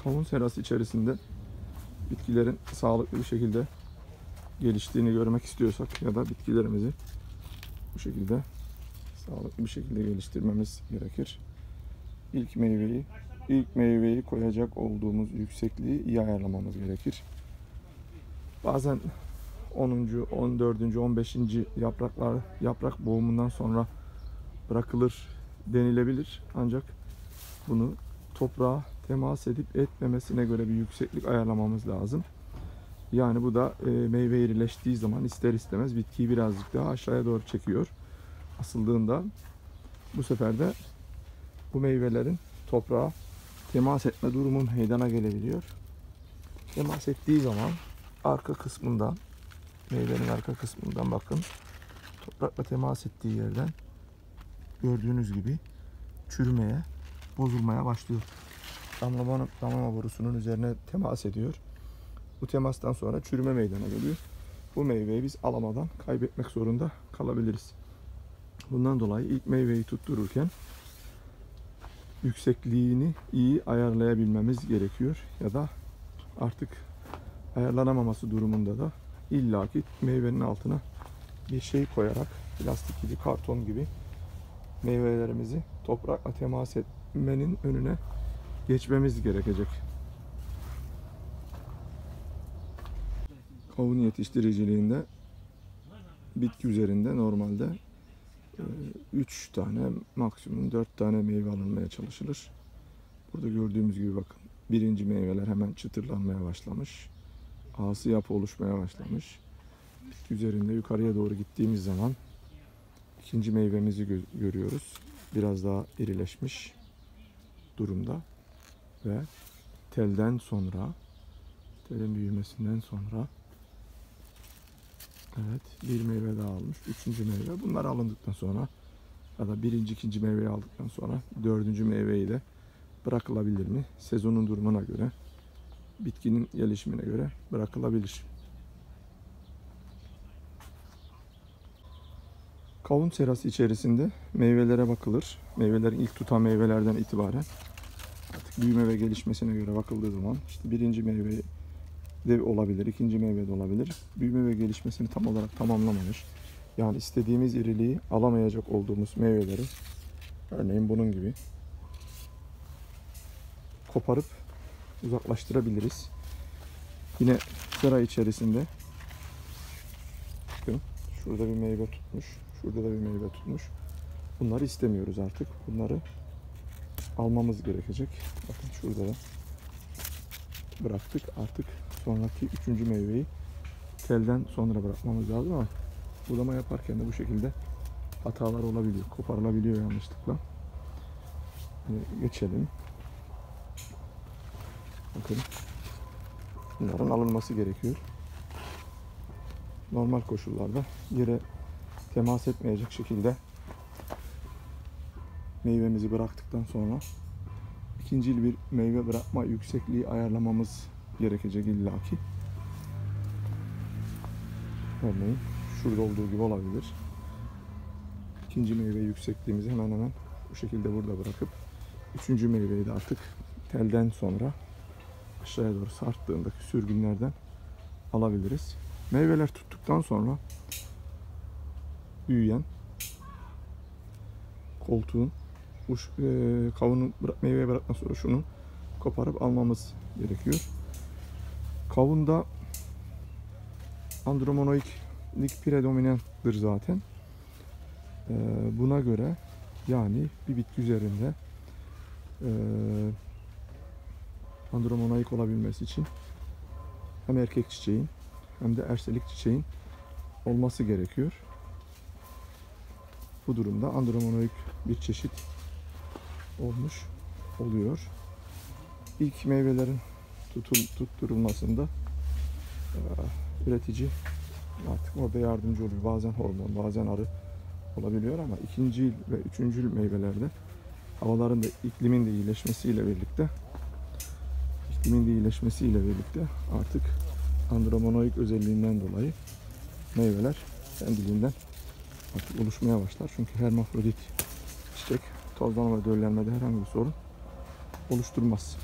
Kavun serası içerisinde bitkilerin sağlıklı bir şekilde geliştiğini görmek istiyorsak ya da bitkilerimizi bu şekilde sağlıklı bir şekilde geliştirmemiz gerekir. İlk meyveyi koyacak olduğumuz yüksekliği iyi ayarlamamız gerekir. Bazen 10. 14. 15. yaprak boğumundan sonra bırakılır denilebilir. Ancak bunu toprağa temas edip etmemesine göre bir yükseklik ayarlamamız lazım. Yani bu da meyve irileştiği zaman ister istemez bitkiyi birazcık daha aşağıya doğru çekiyor. Asıldığında bu sefer de bu meyvelerin toprağa temas etme durumu meydana gelebiliyor. Temas ettiği zaman arka kısmından, meyvenin arka kısmından bakın, toprakla temas ettiği yerden gördüğünüz gibi çürümeye, bozulmaya başlıyor. Damlama borusunun üzerine temas ediyor. Bu temastan sonra çürüme meydana geliyor. Bu meyveyi biz alamadan kaybetmek zorunda kalabiliriz. Bundan dolayı ilk meyveyi tuttururken yüksekliğini iyi ayarlayabilmemiz gerekiyor. Ya da artık ayarlanamaması durumunda da illaki meyvenin altına bir şey koyarak, plastik gibi, karton gibi meyvelerimizi toprakla temas etmenin önüne geçmemiz gerekecek. Kavun yetiştiriciliğinde bitki üzerinde normalde 3 tane maksimum 4 tane meyve alınmaya çalışılır. Burada gördüğümüz gibi bakın, birinci meyveler hemen çıtırlanmaya başlamış. Ağası yapı oluşmaya başlamış. Bitki üzerinde yukarıya doğru gittiğimiz zaman ikinci meyvemizi görüyoruz. Biraz daha irileşmiş durumda ve telden sonra, telin büyümesinden sonra evet, bir meyve daha almış. Üçüncü meyve. Bunlar alındıktan sonra ya da birinci, ikinci meyveyi aldıktan sonra dördüncü meyveyi de bırakılabilir mi? Sezonun durumuna göre, bitkinin gelişimine göre bırakılabilir. Kavun serası içerisinde meyvelere bakılır. Meyvelerin ilk tutan meyvelerden itibaren artık büyüme ve gelişmesine göre bakıldığı zaman işte birinci meyve de olabilir, ikinci meyve de olabilir. Büyüme ve gelişmesini tam olarak tamamlamamış, yani istediğimiz iriliği alamayacak olduğumuz meyveleri, örneğin bunun gibi, koparıp uzaklaştırabiliriz. Yine sera içerisinde bakın, şurada bir meyve tutmuş, şurada da bir meyve tutmuş. Bunları istemiyoruz artık. Bunları almamız gerekecek. Bakın şurada da bıraktık. Artık sonraki üçüncü meyveyi telden sonra bırakmamız lazım ama budama yaparken de bu şekilde hatalar olabiliyor. Koparılabiliyor yanlışlıkla. Geçelim. Bakın. Bunların alınması gerekiyor. Normal koşullarda yere temas etmeyecek şekilde meyvemizi bıraktıktan sonra ikinci bir meyve bırakma yüksekliği ayarlamamız gerekecek illaki. Örneğin şurada olduğu gibi olabilir. İkinci meyve yüksekliğimizi hemen hemen bu şekilde burada bırakıp üçüncü meyveyi de artık telden sonra aşağıya doğru sarttığındaki sürgünlerden alabiliriz. Meyveler tuttuktan sonra büyüyen koltuğun kavunu meyveye bıraktıktan sonra şunu koparıp almamız gerekiyor. Kavunda andromonoiklik predominantdır zaten. Buna göre yani bir bitki üzerinde andromonoik olabilmesi için hem erkek çiçeğin hem de erselik çiçeğin olması gerekiyor. Bu durumda andromonoik bir çeşit olmuş oluyor. İlk meyvelerin tutturulmasında üretici artık orada yardımcı oluyor. Bazen hormon, bazen arı olabiliyor ama ikinci ve üçüncü meyvelerde havaların da iklimin de iyileşmesiyle birlikte artık andromonoik özelliğinden dolayı meyveler kendiliğinden artık oluşmaya başlar. Çünkü hermafrodit çiçek tozlama ve döllenmede herhangi bir sorun oluşturmaz.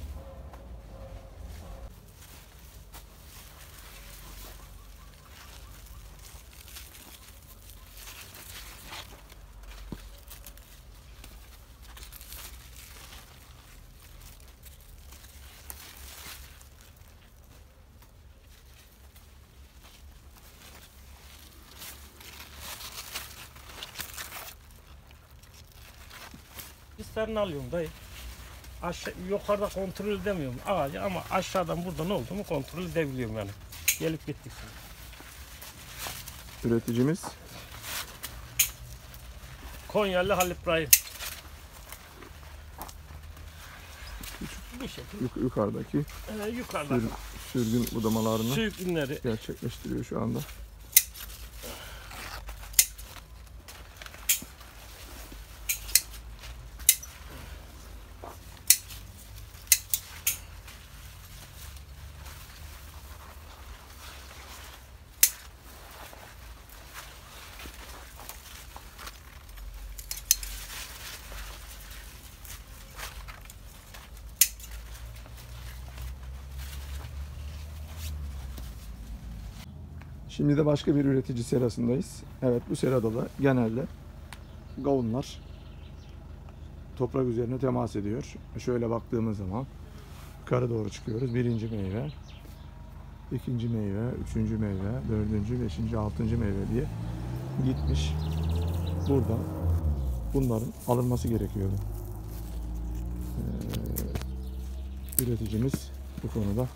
derslerini alıyorum dayı. Yukarıda kontrol edemiyorum ağacı ama aşağıdan burada ne olduğunu kontrol edebiliyorum yani. Gelip gittik. Üreticimiz Konyalı Halil İbrahim. Bu şekilde. Yukarıdaki Yukarıda. sürgün budamalarını Sürgünleri. gerçekleştiriyor şu anda. Şimdi de başka bir üretici serasındayız. Evet, bu serada da genelde kavunlar toprak üzerine temas ediyor. Şöyle baktığımız zaman yukarı doğru çıkıyoruz. Birinci meyve, ikinci meyve, üçüncü meyve, dördüncü, beşinci, altıncı meyve diye gitmiş. Burada bunların alınması gerekiyordu. Üreticimiz bu konuda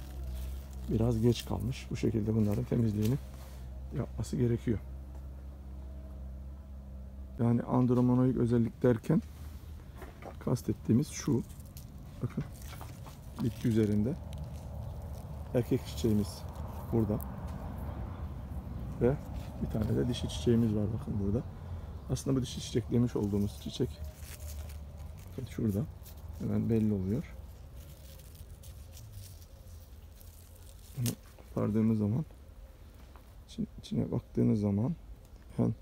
biraz geç kalmış. Bu şekilde bunların temizliğini yapması gerekiyor. Yani andromonoik özellik derken kastettiğimiz şu. Bakın, bitki üzerinde erkek çiçeğimiz burada ve bir tane de dişi çiçeğimiz var, bakın burada. Aslında bu dişi çiçek demiş olduğumuz çiçek bakın şurada hemen belli oluyor. Bunu kopardığımız zaman, içine baktığınız zaman hem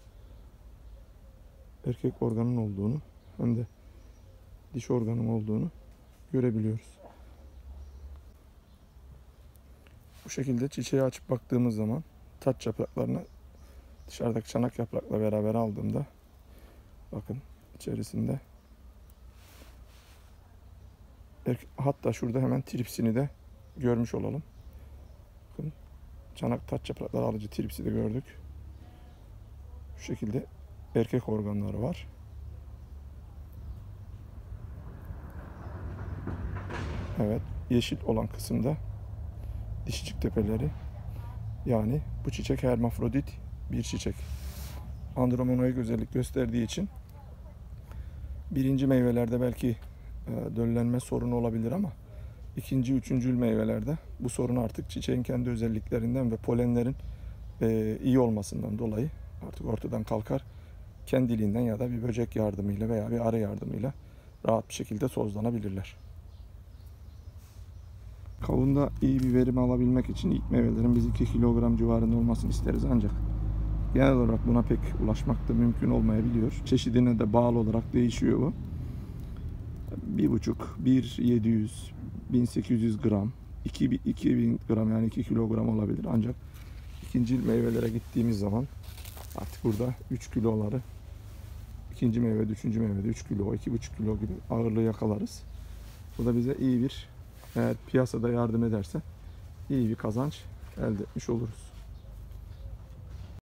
erkek organın olduğunu hem de dişi organın olduğunu görebiliyoruz. Bu şekilde çiçeği açıp baktığımız zaman taç yapraklarını dışarıdaki çanak yaprakla beraber aldığımda bakın içerisinde hatta şurada hemen tripsini de görmüş olalım. Bakın çanak taç yaprakları alıcı tripsi de gördük. Şu şekilde erkek organları var. Evet, yeşil olan kısımda dişicik tepeleri. Yani bu çiçek hermafrodit bir çiçek. Andromonoik özellik gösterdiği için birinci meyvelerde belki döllenme sorunu olabilir ama ikinci, üçüncü meyvelerde bu sorun artık çiçeğin kendi özelliklerinden ve polenlerin iyi olmasından dolayı artık ortadan kalkar. Kendiliğinden ya da bir böcek yardımıyla veya bir arı yardımıyla rahat bir şekilde tozlanabilirler. Kavunda iyi bir verim alabilmek için ilk meyvelerin biz 2 kilogram civarında olmasını isteriz, ancak genel olarak buna pek ulaşmak da mümkün olmayabiliyor. Çeşidine de bağlı olarak değişiyor bu. 1,5, 1,700, 1800 gram, 2000 gram yani 2 kilogram olabilir. Ancak ikinci meyvelere gittiğimiz zaman artık burada 3 kiloları, ikinci meyvede, üçüncü meyvede 3 kilo, 2,5 kilo gibi ağırlığı yakalarız. Bu da bize iyi bir, eğer piyasada yardım ederse iyi bir kazanç elde etmiş oluruz.